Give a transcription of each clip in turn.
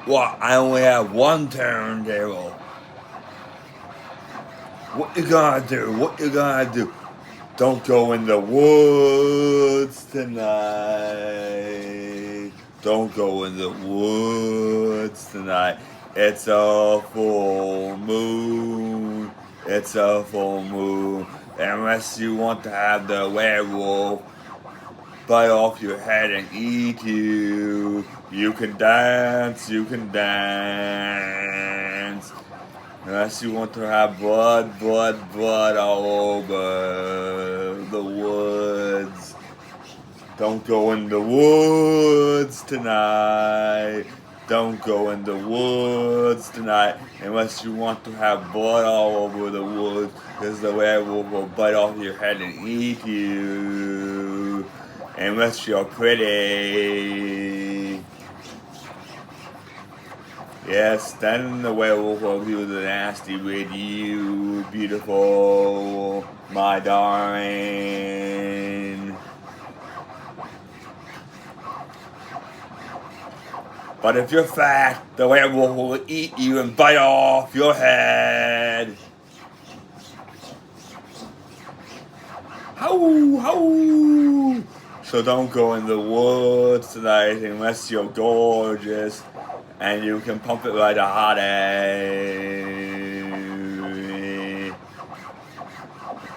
What? I only have one turntable. What you gonna do? What you gonna do? Don't go in the woods tonight. Don't go in the woods tonight. It's a full moon. It's a full moon. Unless you want to have the werewolf bite off your head and eat you. You can dance, you can dance. Unless you want to have blood, blood, blood all over the woods. Don't go in the woods tonight. Don't go in the woods tonight unless you want to have blood all over the woods, because the werewolf will bite off your head and eat you. Unless you're pretty. Yes, then the werewolf will do the nasty with you, beautiful, my darling. But if you're fat, the werewolf will eat you and bite off your head. Howl, howl. So don't go in the woods tonight unless you're gorgeous and you can pump it like a hot egg.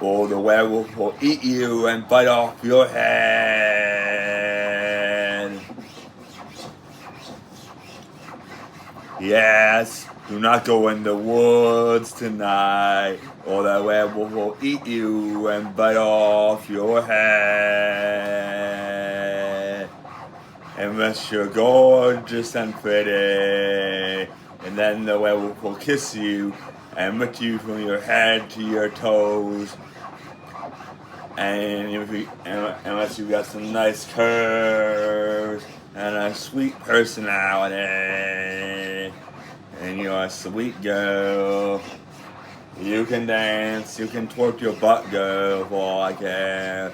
Or the werewolf will eat you and bite off your head. Yes, do not go in the woods tonight, or the werewolf will eat you and bite off your head. Unless you're gorgeous and pretty, and then the werewolf will kiss you and lick you from your head to your toes. And unless you got some nice curves and a sweet personality, and you're a sweet girl, you can dance, you can twerk your butt, girl, for all I care.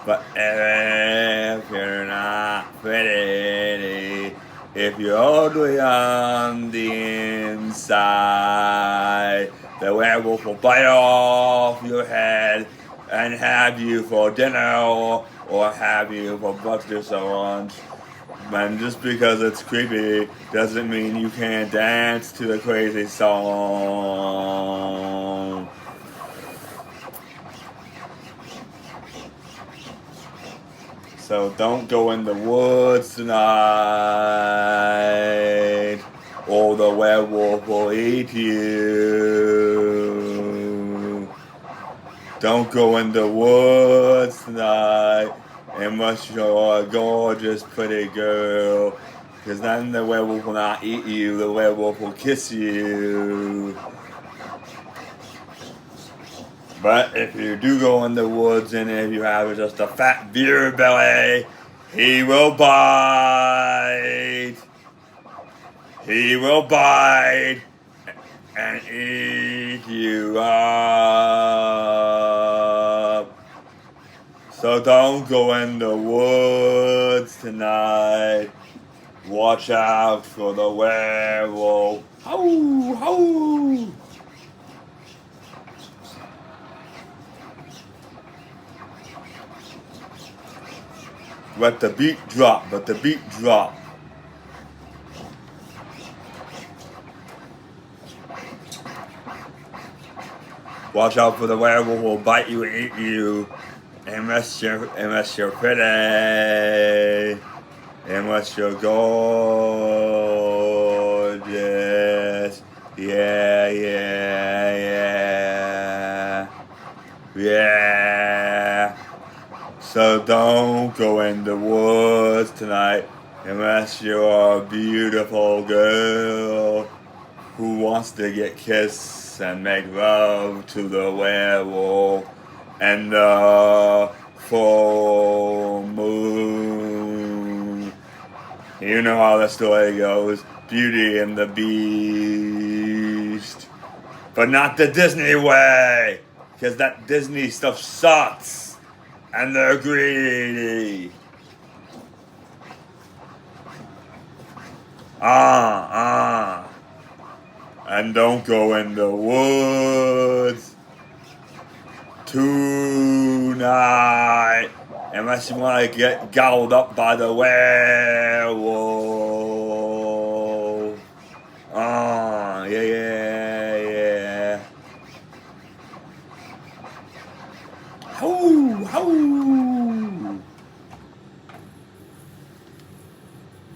But if you're not pretty, if you're ugly on the inside, the werewolf will bite off your head and have you for dinner or have you for breakfast or lunch. And just because it's creepy doesn't mean you can't dance to the crazy song. So don't go in the woods tonight, or the werewolf will eat you. Don't go in the woods tonight unless you're a gorgeous, pretty girl, because then the werewolf will not eat you, the werewolf will kiss you. But if you do go in the woods and if you have just a fat beer belly, he will bite. He will bite and eat you up. So don't go in the woods tonight. Watch out for the werewolf. Howl, howl. Let the beat drop, let the beat drop. Watch out for the werewolf will bite you and eat you. Unless you're pretty. Unless you're gorgeous. Yeah, yeah, yeah. Yeah. So don't go in the woods tonight unless you're a beautiful girl who wants to get kissed and make love to the werewolf and the full moon. You know how the story goes, Beauty and the Beast. But not the Disney way, because that Disney stuff sucks. And they're greedy. And don't go in the woods tonight unless you want to get gobbled up by the werewolf.